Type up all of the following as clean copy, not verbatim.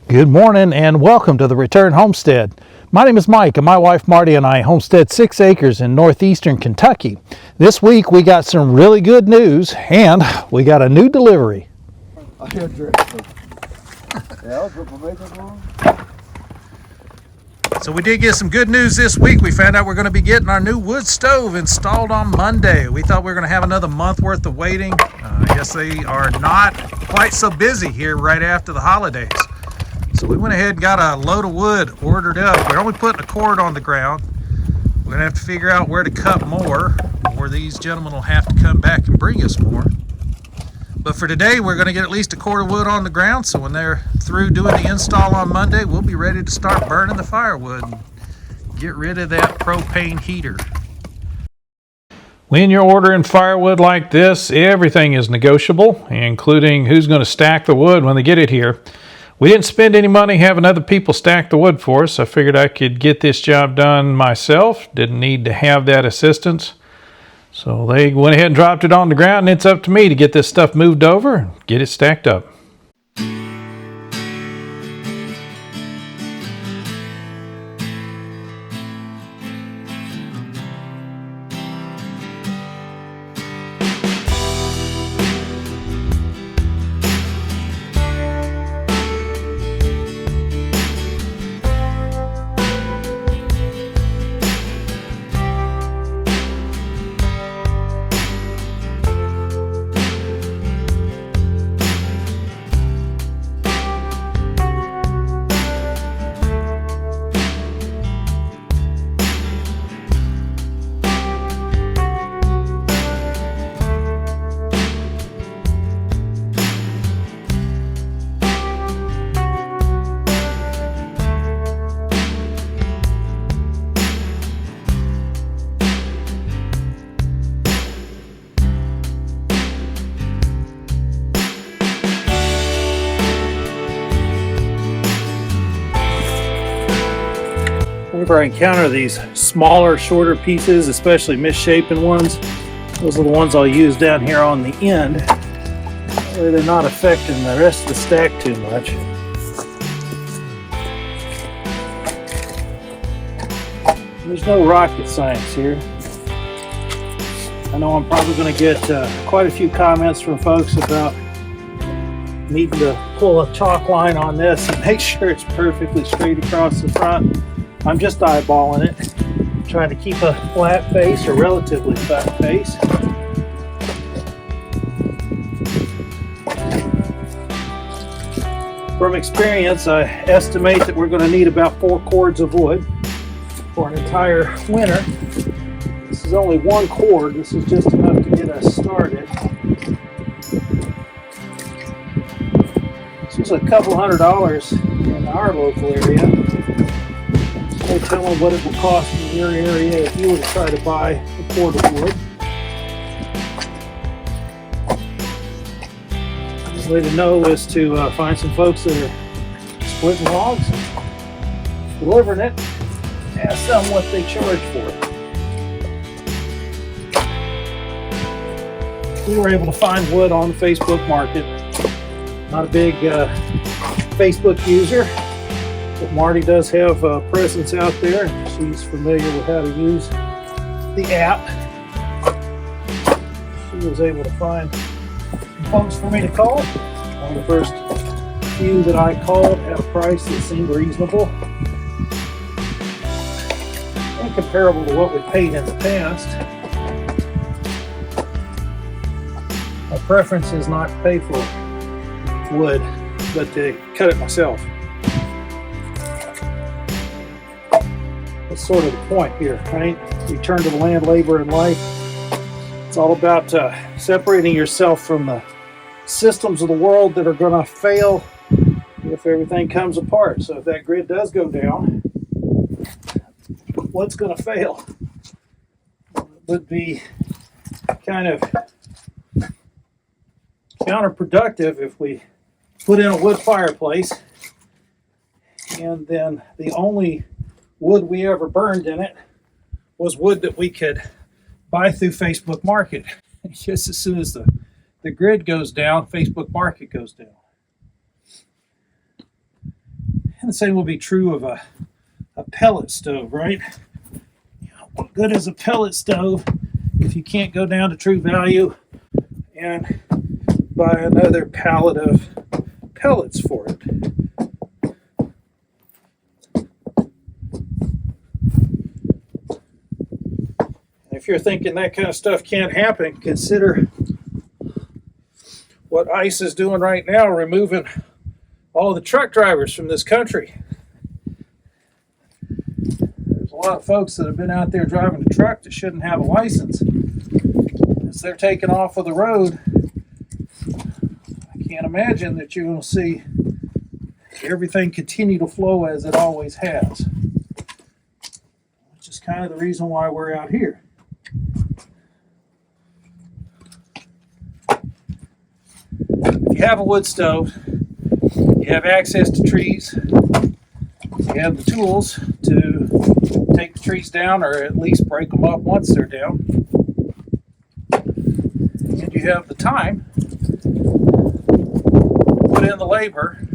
Good morning and welcome to the Return Homestead. My name is Mike and my wife Marty and I homestead 6 acres in northeastern Kentucky. This week we got some really good news and we got a new delivery. So we did get some good news this week. We found out we're going to be getting our new wood stove installed on Monday. We thought we were going to have another month worth of waiting. I guess they are not quite so busy here right after the holidays. So we went ahead and got a load of wood ordered up. We're only putting a cord on the ground. We're gonna have to figure out where to cut more, or these gentlemen will have to come back and bring us more. But for today, we're gonna get at least a cord of wood on the ground, so when they're through doing the install on Monday, we'll be ready to start burning the firewood and get rid of that propane heater. When you're ordering firewood like this, everything is negotiable, including who's gonna stack the wood when they get it here. We didn't spend any money having other people stack the wood for us. I figured I could get this job done myself. Didn't need to have that assistance. So they went ahead and dropped it on the ground, and it's up to me to get this stuff moved over and get it stacked up. Whenever I encounter these smaller, shorter pieces, especially misshapen ones, those are the ones I'll use down here on the end. That way they're not affecting the rest of the stack too much. There's no rocket science here. I know I'm probably going to get quite a few comments from folks about needing to pull a chalk line on this and make sure it's perfectly straight across the front. I'm just eyeballing it, trying to keep a flat face, or relatively flat face. From experience, I estimate that we're going to need about 4 cords of wood for an entire winter. This is only 1 cord. This is just enough to get us started. This was a couple $100 in our local area. So tell them what it will cost in your area if you were to try to buy a cord of wood. The way to know is to find some folks that are splitting logs, delivering it, ask them what they charge for it. We were able to find wood on the Facebook market. Not a big Facebook user, but Marty does have a presence out there, and she's familiar with how to use the app. She was able to find folks for me to call. One of the first few that I called at a price that seemed reasonable and comparable to what we paid in the past. My preference is not to pay for wood, but to cut it myself. That's sort of the point here, right? Return to the land, labor, and life. It's all about separating yourself from the systems of the world that are going to fail if everything comes apart. So if that grid does go down, what's going to fail? It would be kind of counterproductive if we put in a wood fireplace and then the only wood we ever burned in it was wood that we could buy through Facebook Market. Just as soon as the grid goes down, Facebook Market goes down. The same will be true of a pellet stove, right? What good is a pellet stove if you can't go down to True Value and buy another pallet of pellets for it? If you're thinking that kind of stuff can't happen, consider what ICE is doing right now, removing all of the truck drivers from this country. There's a lot of folks that have been out there driving a truck that shouldn't have a license. As they're taking off of the road, I can't imagine that you're going to see everything continue to flow as it always has. Which is kind of the reason why we're out here. If you have a wood stove, you have access to trees, you have the tools to take the trees down or at least break them up once they're down, and you have the time to put in the labor,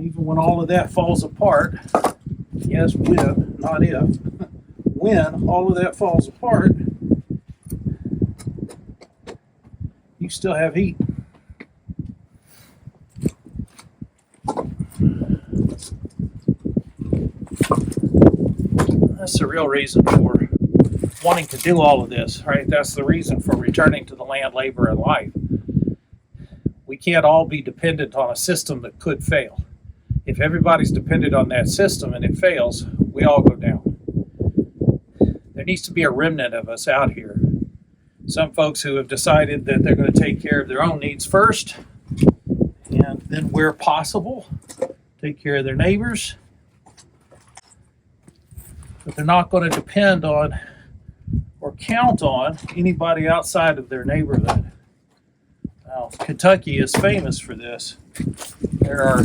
even when all of that falls apart. Yes, when, not if. When all of that falls apart, you still have heat. That's the real reason for wanting to do all of this, right? That's the reason for returning to the land, labor, and life. We can't all be dependent on a system that could fail. If everybody's dependent on that system and it fails, we all go down. There needs to be a remnant of us out here. Some folks who have decided that they're going to take care of their own needs first, and then where possible, take care of their neighbors. But they're not going to depend on or count on anybody outside of their neighborhood. Now, Kentucky is famous for this. There are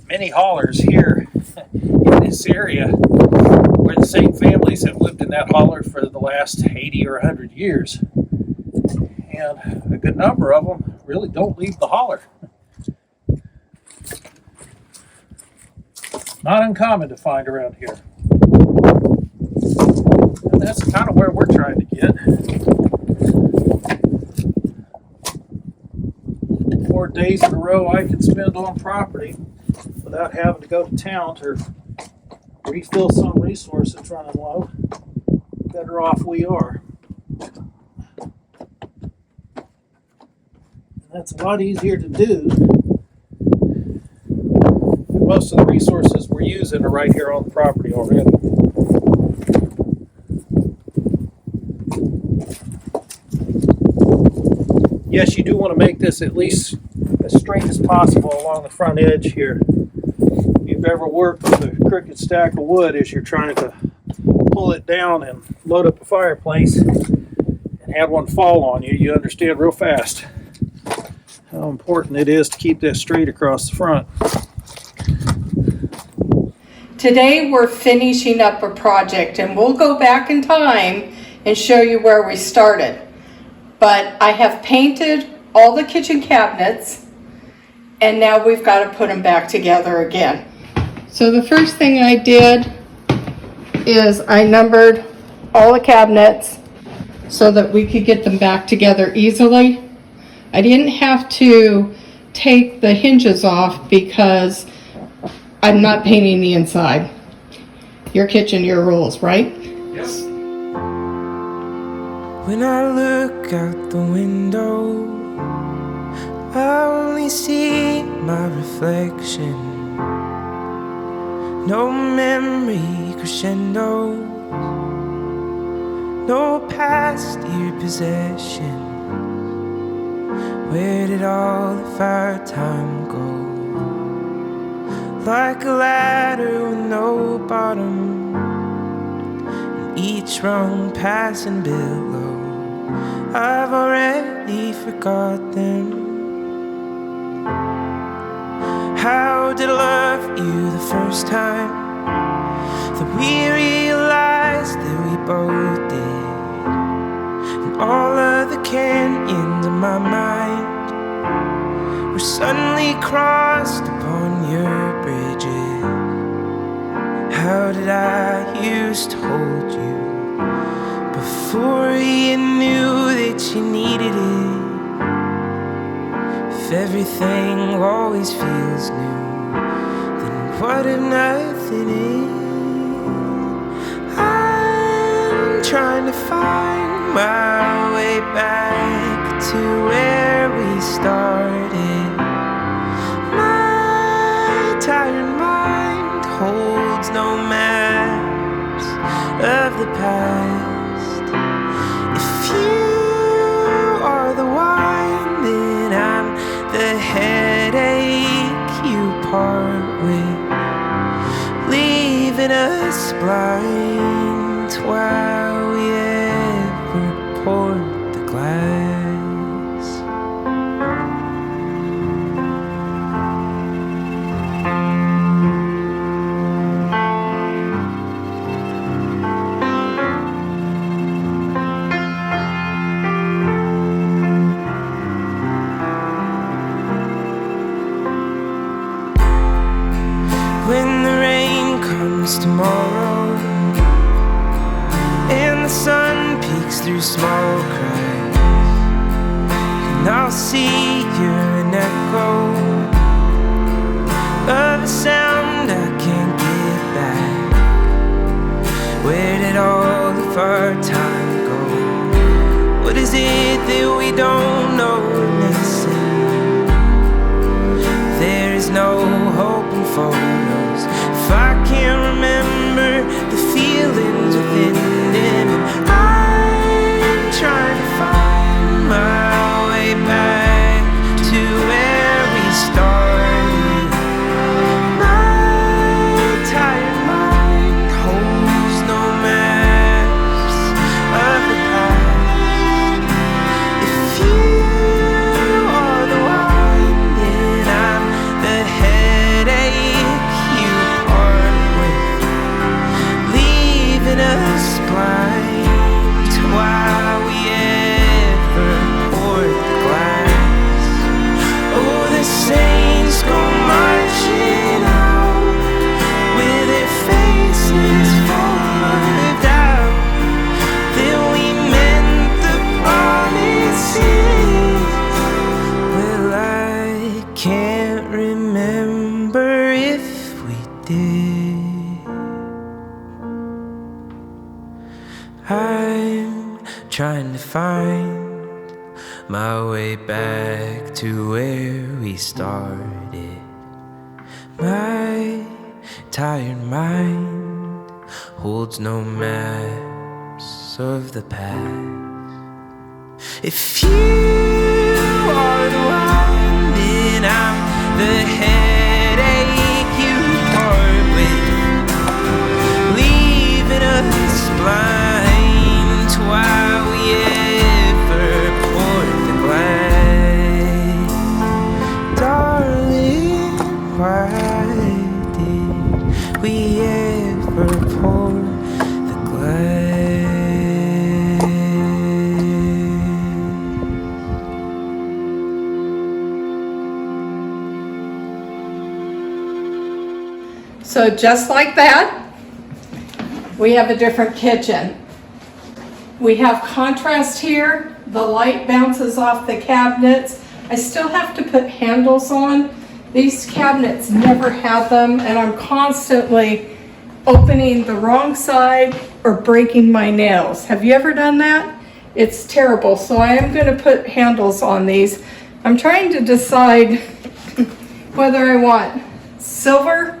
many haulers here in this area where the same families have lived in that holler for the last 80 or 100 years. And a good number of them really don't leave the holler. Not uncommon to find around here. And that's kind of where we're trying to get. 4 days in a row I can spend on property without having to go to town to refill some resource that's running low. Better off we are. And that's a lot easier to do. Most of the resources we're using are right here on the property already. Yes, you do want to make this at least as straight as possible along the front edge here. If you've ever worked with a crooked stack of wood as you're trying to pull it down and load up a fireplace and have one fall on you, you understand real fast how important it is to keep that straight across the front. Today we're finishing up a project, and we'll go back in time and show you where we started. But I have painted all the kitchen cabinets, and now we've got to put them back together again. So the first thing I did is I numbered all the cabinets so that we could get them back together easily. I didn't have to take the hinges off because I'm not painting the inside. Your kitchen, your rules, right? Yes. When I look out the window, I only see my reflection. No memory crescendo, no past year possession. Where did all of our time go? Like a ladder with no bottom, and each rung passing below. I've already forgot them. How did I love you the first time that we realized that we both did? And all of the canyons in my mind were suddenly crossed upon your bridge. I used to hold you before you knew that you needed it. If everything always feels new, then what if nothing is? I'm trying to find my way back to where we started. My tired mind holds no maps of the past. If you are the wine, then I'm the headache you part with, leaving us blind while we ever poured the glass. When the rain comes tomorrow and the sun peeks through small cracks, and I'll see you're an echo of a sound I can't get back. Where did all of our time go? What is it that we don't know we're missing? There is no hope in photos if I can't remember the feelings within them. I'm trying to find my way back to where we started. My tired mind holds no maps of the past. If you are the one, then I'm the headache you part with, leaving us blind while we ever poured the glass. Oh, the saints go marching out with their faces full of doubt that we meant the promises. Well, I can't remember if we did. I'm trying to find my way back to where we started. My tired mind holds no maps of the past. If you are the one, then I'm the headache you part with, leaving us blind while we ever poured the glass. Darling, why did we ever pour the glass? So just like that, we have a different kitchen. We have contrast here. The light bounces off the cabinets. I still have to put handles on. These cabinets never had them, and I'm constantly opening the wrong side or breaking my nails. Have you ever done that? It's terrible. So I am going to put handles on these. I'm trying to decide whether I want silver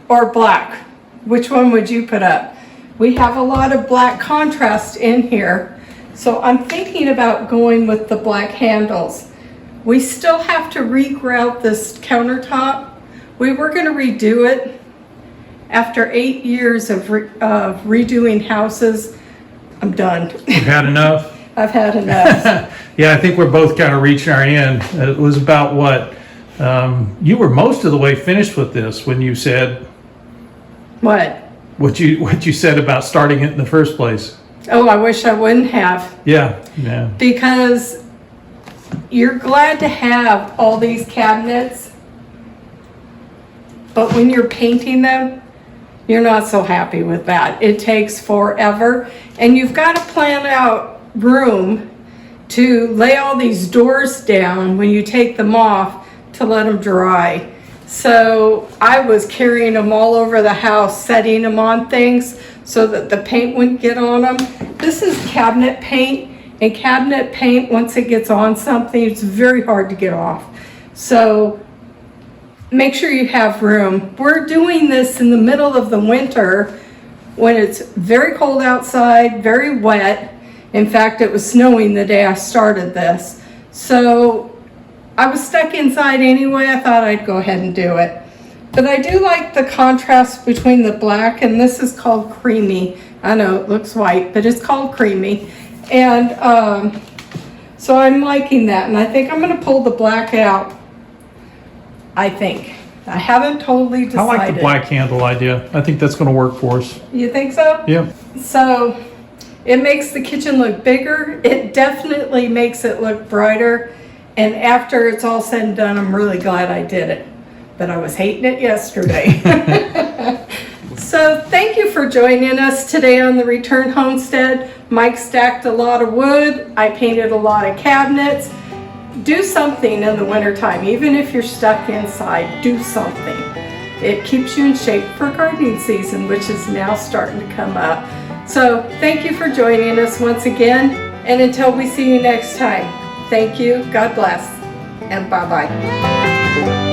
or black. Which one would you put up? We have a lot of black contrast in here, so I'm thinking about going with the black handles. We still have to regrout this countertop. We were going to redo it. After 8 years of redoing houses, I'm done. You've had enough? I've had enough. Yeah, I think we're both kind of reaching our end. It was about what? You were most of the way finished with this when you said what you said about starting it in the first place. Oh, I wish I wouldn't have. Yeah. Because you're glad to have all these cabinets, but when you're painting them, you're not so happy with that. It takes forever, and you've got to plan out room to lay all these doors down when you take them off to let them dry. So I was carrying them all over the house, setting them on things so that the paint wouldn't get on them. This is cabinet paint, and cabinet paint, once it gets on something, it's very hard to get off. So make sure you have room. We're doing this in the middle of the winter when it's very cold outside, very wet. In fact, it was snowing the day I started this. So I was stuck inside anyway. I thought I'd go ahead and do it. But I do like the contrast between the black, and this is called creamy. I know it looks white, but it's called creamy. And so I'm liking that, and I think I'm going to pull the black out. I think. I haven't totally decided. I like the black handle idea. I think that's going to work for us. You think so? Yeah. So it makes the kitchen look bigger. It definitely makes it look brighter. And after it's all said and done, I'm really glad I did it. But I was hating it yesterday. So thank you for joining us today on the Return Homestead. Mike stacked a lot of wood. I painted a lot of cabinets. Do something in the wintertime. Even if you're stuck inside, do something. It keeps you in shape for gardening season, which is now starting to come up. So thank you for joining us once again. And until we see you next time, thank you, God bless, and bye-bye.